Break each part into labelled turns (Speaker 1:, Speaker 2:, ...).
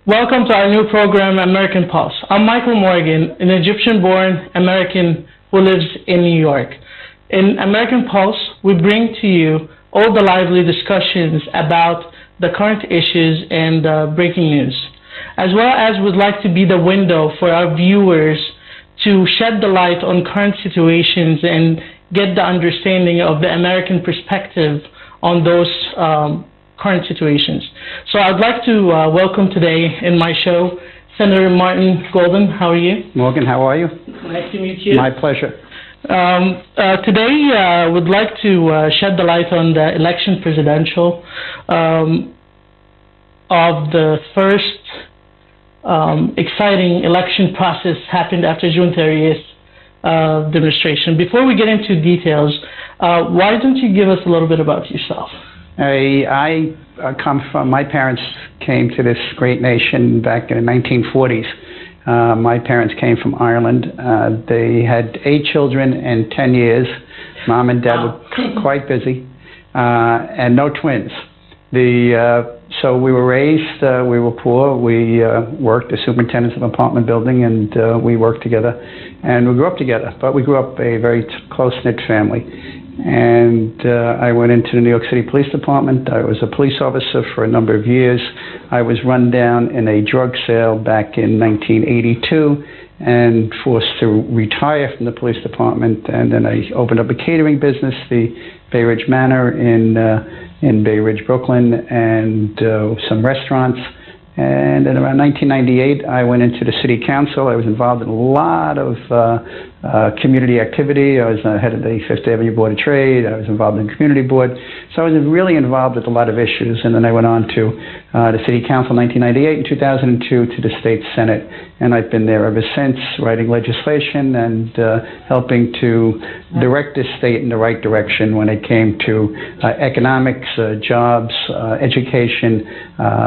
Speaker 1: Welcome to our new program, American Pulse. I'm Michael Morgan, an Egyptian-born American who lives in New York. In American Pulse, we bring to you all the lively discussions about the current issues and breaking news, as well as we'd like to be the window for our viewers to shed the light on current situations and get the understanding of the American perspective on those current situations. So I'd like to welcome today in my show Senator Martin Golden. How are you?
Speaker 2: Morgan, how are you?
Speaker 1: Nice to meet you.
Speaker 2: My pleasure.
Speaker 1: Today would like to shed the light on the election presidential of the first exciting election process happened after June 30th demonstration. Before we get into details, why don't you give us a little bit about yourself?
Speaker 2: I come from, my parents came to this great nation back in the 1940s. My parents came from Ireland. They had 8 children in 10 years. Mom and Dad were quite busy, and no twins. So we were raised, we were poor. We worked as superintendents of an apartment building, and we worked together. And we grew up together, but we grew up a very close-knit family. And I went into the New York City Police Department. I was a police officer for a number of years. I was run down in a drug sale back in 1982 and forced to retire from the police department. And then I opened up a catering business, the Bay Ridge Manor in Bay Ridge, Brooklyn, and some restaurants. And in around 1998, I went into the city council. I was involved in a lot of community activity. I was head of the Fifth Avenue Board of Trade. I was involved in the community board. So I was really involved with a lot of issues. And then I went on to the city council in 1998 and 2002 to the state senate. And I've been there ever since, writing legislation and helping to direct the state in the right direction when it came to economics, jobs, education,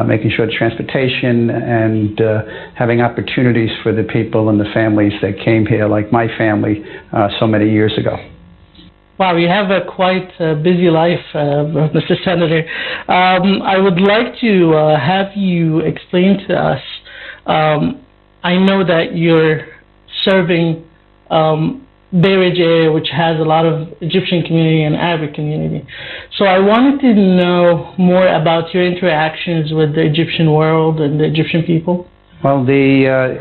Speaker 2: making sure transportation, and having opportunities for the people and the families that came here, like my family, so many years ago.
Speaker 1: Wow, you have a quite busy life, Mr. Senator. I would like to have you explain to us, I know that you're serving Bay Ridge area, which has a lot of Egyptian community and Arabic community. So I wanted to know more about your interactions with the Egyptian world and the Egyptian people.
Speaker 2: Well, the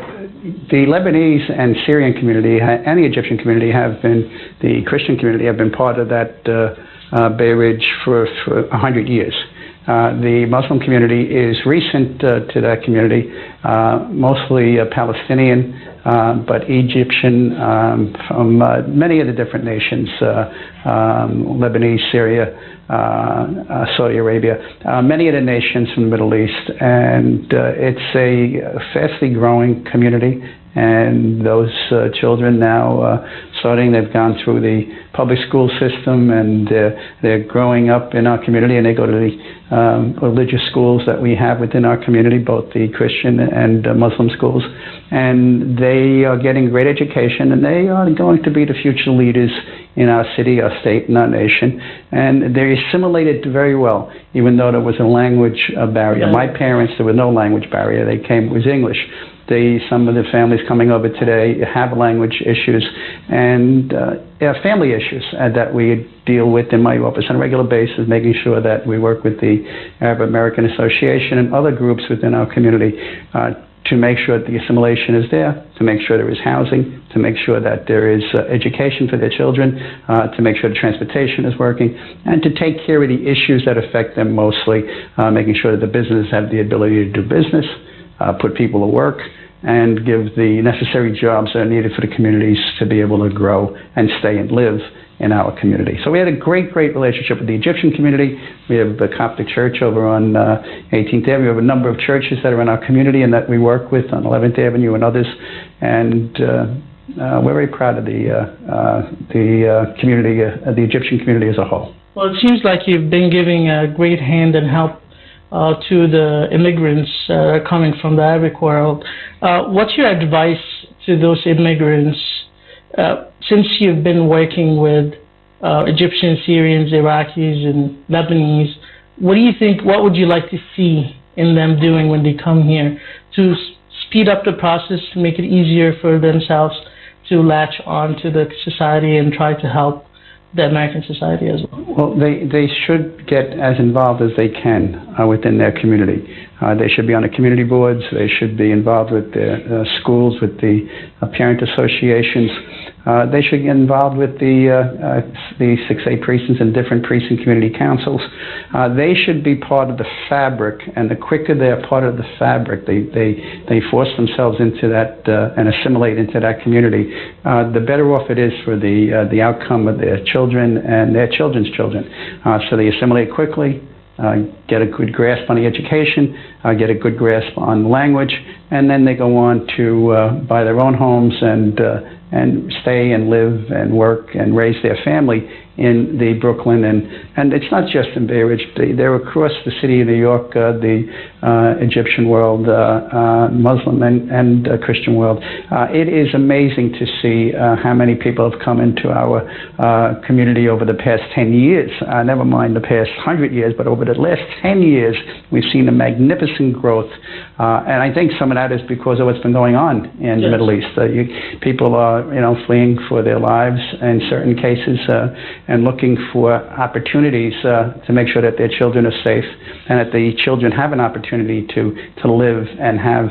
Speaker 2: Lebanese and Syrian community and the Egyptian community have been, the Christian community have been part of that Bay Ridge for 100 years. The Muslim community is recent to that community, mostly Palestinian, but Egyptian from many of the different nations, Lebanese, Syria, Saudi Arabia, many of the nations from the Middle East. And it's a fastly growing community. And those children now they've gone through the public school system, and they're growing up in our community, and they go to the religious schools that we have within our community, both the Christian and Muslim schools. And they are getting great education, and they are going to be the future leaders in our city, our state, and our nation. And they assimilated very well, even though there was a language barrier. My parents, there was no language barrier. They came, it was English. Some of the families coming over today have language issues and family issues that we deal with in my office on a regular basis, making sure that we work with the Arab American Association and other groups within our community to make sure that the assimilation is there, to make sure there is housing, to make sure that there is education for their children, to make sure the transportation is working, and to take care of the issues that affect them mostly, making sure that the businesses have the ability to do business, put people to work, and give the necessary jobs that are needed for the communities to be able to grow and stay and live in our community. So we had a great relationship with the Egyptian community. We have the Coptic Church over on 18th Avenue. We have a number of churches that are in our community and that we work with on 11th Avenue and others. And we're very proud of the community, the Egyptian community as a whole.
Speaker 1: Well, it seems like you've been giving a great hand and help to the immigrants coming from the Arabic world. What's your advice to those immigrants, since you've been working with Egyptians, Syrians, Iraqis, and Lebanese? What do you think, what would you like to see in them doing when they come here to speed up the process, to make it easier for themselves to latch on to the society and try to help the American society as well?
Speaker 2: Well, they should get as involved as they can within their community. They should be on the community boards. They should be involved with the schools, with the parent associations. They should get involved with the 6A precincts and different precinct community councils. They should be part of the fabric, and the quicker they're part of the fabric, they force themselves into that and assimilate into that community, the better off it is for the outcome of their children and their children's children. So they assimilate quickly, get a good grasp on the education, get a good grasp on the language, and then they go on to buy their own homes and stay and live and work and raise their family in the Brooklyn, and it's not just in Bay Ridge. They're across the city of New York, the Egyptian world, Muslim and Christian world. It is amazing to see how many people have come into our community over the past 10 years. Never mind the past 100 years, but over the last 10 years, we've seen a magnificent growth. And I think some of that is because of what's been going on in the Middle East. People are, fleeing for their lives in certain cases, and looking for opportunities to make sure that their children are safe and that the children have an opportunity to live and have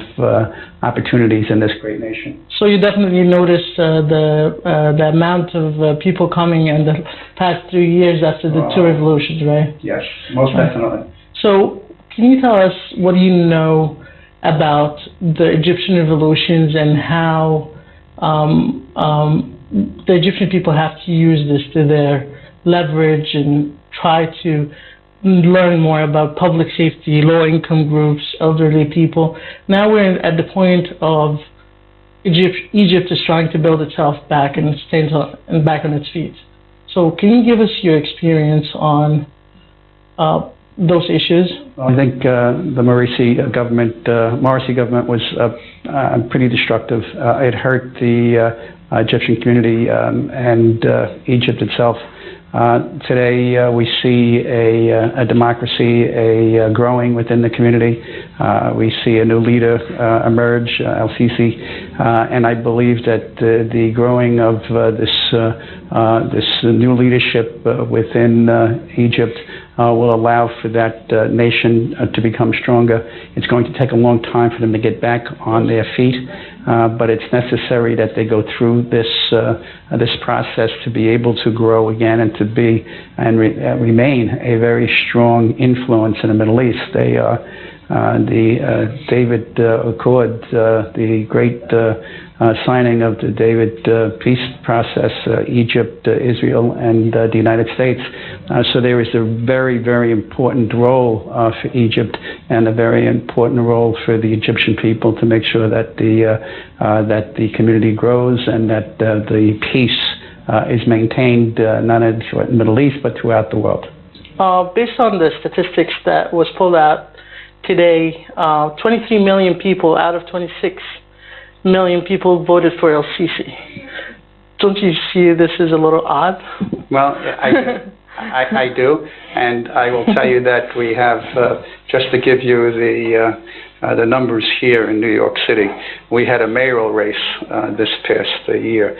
Speaker 2: opportunities in this great nation.
Speaker 1: So you definitely noticed the amount of people coming in the past 3 years after the two revolutions, right?
Speaker 2: Yes, most definitely.
Speaker 1: So can you tell us, what do you know about the Egyptian revolutions and how the Egyptian people have to use this to their leverage and try to learn more about public safety, low-income groups, elderly people? Now we're at the point of Egypt is trying to build itself back and back on its feet. So can you give us your experience on those issues?
Speaker 2: I think the Morsi government was pretty destructive. It hurt the Egyptian community and Egypt itself. Today we see a democracy growing within the community. We see a new leader emerge, al-Sisi, and I believe that the growing of this new leadership within Egypt will allow for that nation to become stronger. It's going to take a long time for them to get back on their feet, but it's necessary that they go through this process to be able to grow again and to be and remain a very strong influence in the Middle East. They are the David Accord, the great signing of the David peace process, Egypt, Israel, and the United States. So there is a very, very important role for Egypt and a very important role for the Egyptian people to make sure that the community grows and that the peace is maintained not only in the Middle East but throughout the world.
Speaker 1: Based on the statistics that was pulled out today, 23 million people out of 26 million people voted for el-Sisi. Don't you see this is a little odd?
Speaker 2: Well, I do, and I will tell you that we have, just to give you the numbers here in New York City, we had a mayoral race this past year.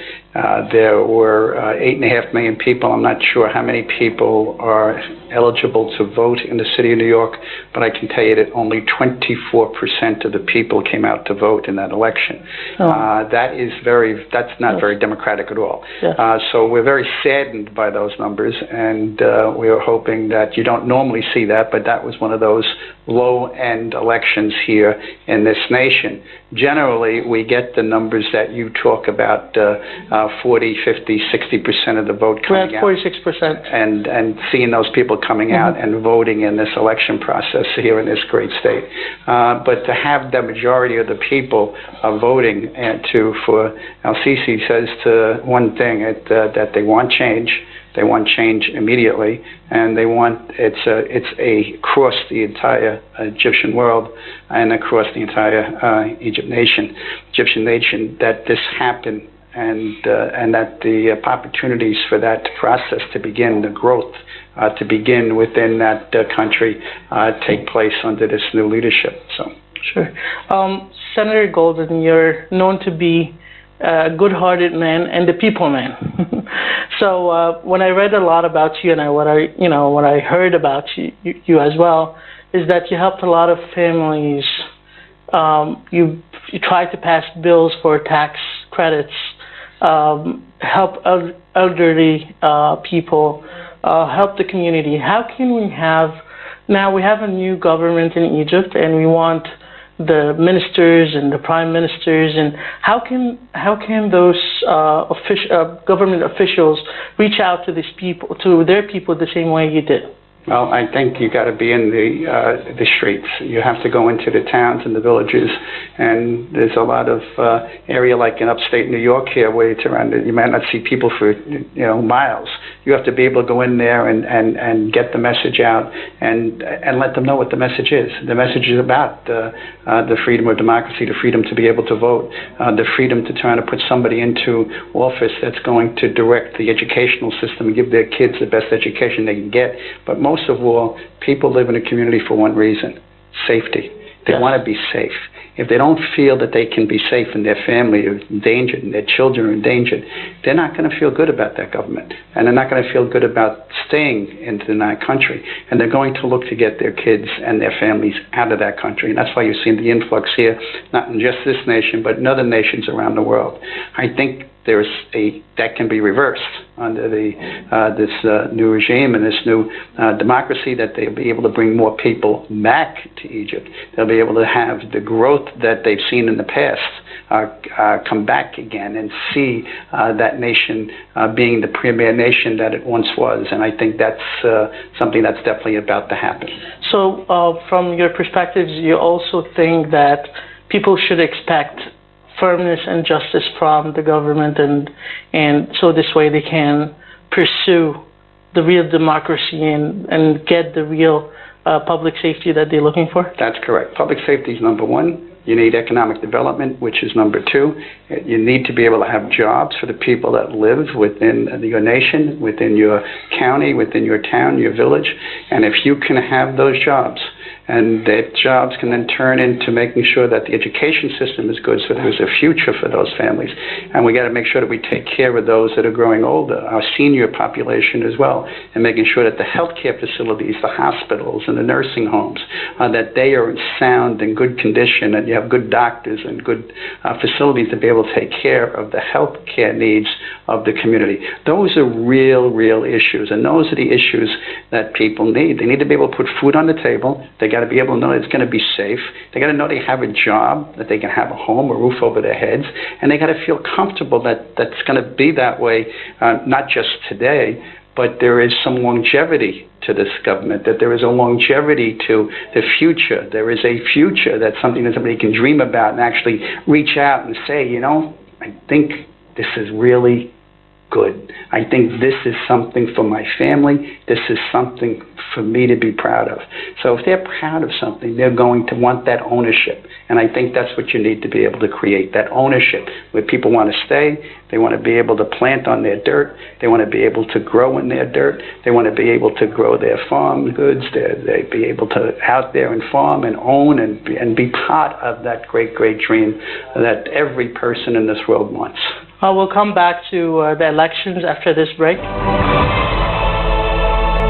Speaker 2: There were 8.5 million people. I'm not sure how many people are eligible to vote in the city of New York, but I can tell you that only 24% of the people came out to vote in that election. That's not very democratic at all. Yeah. So we're very saddened by those numbers, and we are hoping that you don't normally see that, but that was one of those low-end elections here in this nation. Generally, we get the numbers that you talk about, 40, 50, 60% of the vote coming out.
Speaker 1: 46%.
Speaker 2: And seeing those people coming out and voting in this election process here in this great state. But to have the majority of the people voting for al-Sisi says to one thing, that they want change. They want change immediately, and they want it's across the entire Egyptian world and across the entire Egyptian nation that this happen, and that the opportunities for that process to begin, the growth to begin within that country, take place under this new leadership. So
Speaker 1: Sure. Senator Golden, you're known to be a good-hearted man and a people man. So when I read a lot about you, and what I heard about you as well, is that you helped a lot of families. You tried to pass bills for tax credits, help elderly people, help the community. How can we have, now we have a new government in Egypt, and we want the ministers and the prime ministers, and how can those government officials reach out to these people, to their people, the same way you did?
Speaker 2: Well, I think you got to be in the streets. You have to go into the towns and the villages, and there's a lot of area like in upstate New York here where it's around. You might not see people for miles. You have to be able to go in there and get the message out and let them know what the message is. The message is about the freedom of democracy, the freedom to be able to vote, the freedom to try to put somebody into office that's going to direct the educational system and give their kids the best education they can get. But most of all, people live in a community for one reason: safety. They want to be safe. If they don't feel that they can be safe and their family are endangered and their children are endangered, they're not going to feel good about that government. And they're not going to feel good about staying in that country. And they're going to look to get their kids and their families out of that country. And that's why you've seen the influx here, not in just this nation, but in other nations around the world. I think that can be reversed under this new regime and this new democracy, that they'll be able to bring more people back to Egypt. They'll be able to have the growth that they've seen in the past come back again and see that nation being the premier nation that it once was. And I think that's something that's definitely about to happen.
Speaker 1: So from your perspectives, you also think that people should expect firmness and justice from the government, and so this way they can pursue the real democracy and get the real public safety that they're looking for?
Speaker 2: That's correct. Public safety is number one. You need economic development, which is number two. You need to be able to have jobs for the people that live within your nation, within your county, within your town, your village. And if you can have those jobs, and that jobs can then turn into making sure that the education system is good so there's a future for those families. And we got to make sure that we take care of those that are growing older, our senior population as well, and making sure that the healthcare facilities, the hospitals and the nursing homes, that they are in sound and good condition, and you have good doctors and good facilities to be able to take care of the healthcare needs of the community. Those are real issues, and those are the issues that people need. They need to be able to put food on the table. They got to be able to know it's going to be safe. They got to know they have a job, that they can have a home, a roof over their heads, and they got to feel comfortable that that's going to be that way, not just today, but there is some longevity to this government, that there is a longevity to the future. There is a future that's something that somebody can dream about and actually reach out and say, I think this is really good. I think this is something for my family. This is something for me to be proud of. So if they're proud of something, they're going to want that ownership. And I think that's what you need to be able to create, that ownership, where people want to stay. They want to be able to plant on their dirt. They want to be able to grow in their dirt. They want to be able to grow their farm goods. They be able to out there and farm and own and be part of that great dream that every person in this world wants.
Speaker 1: We'll come back to the elections after this break.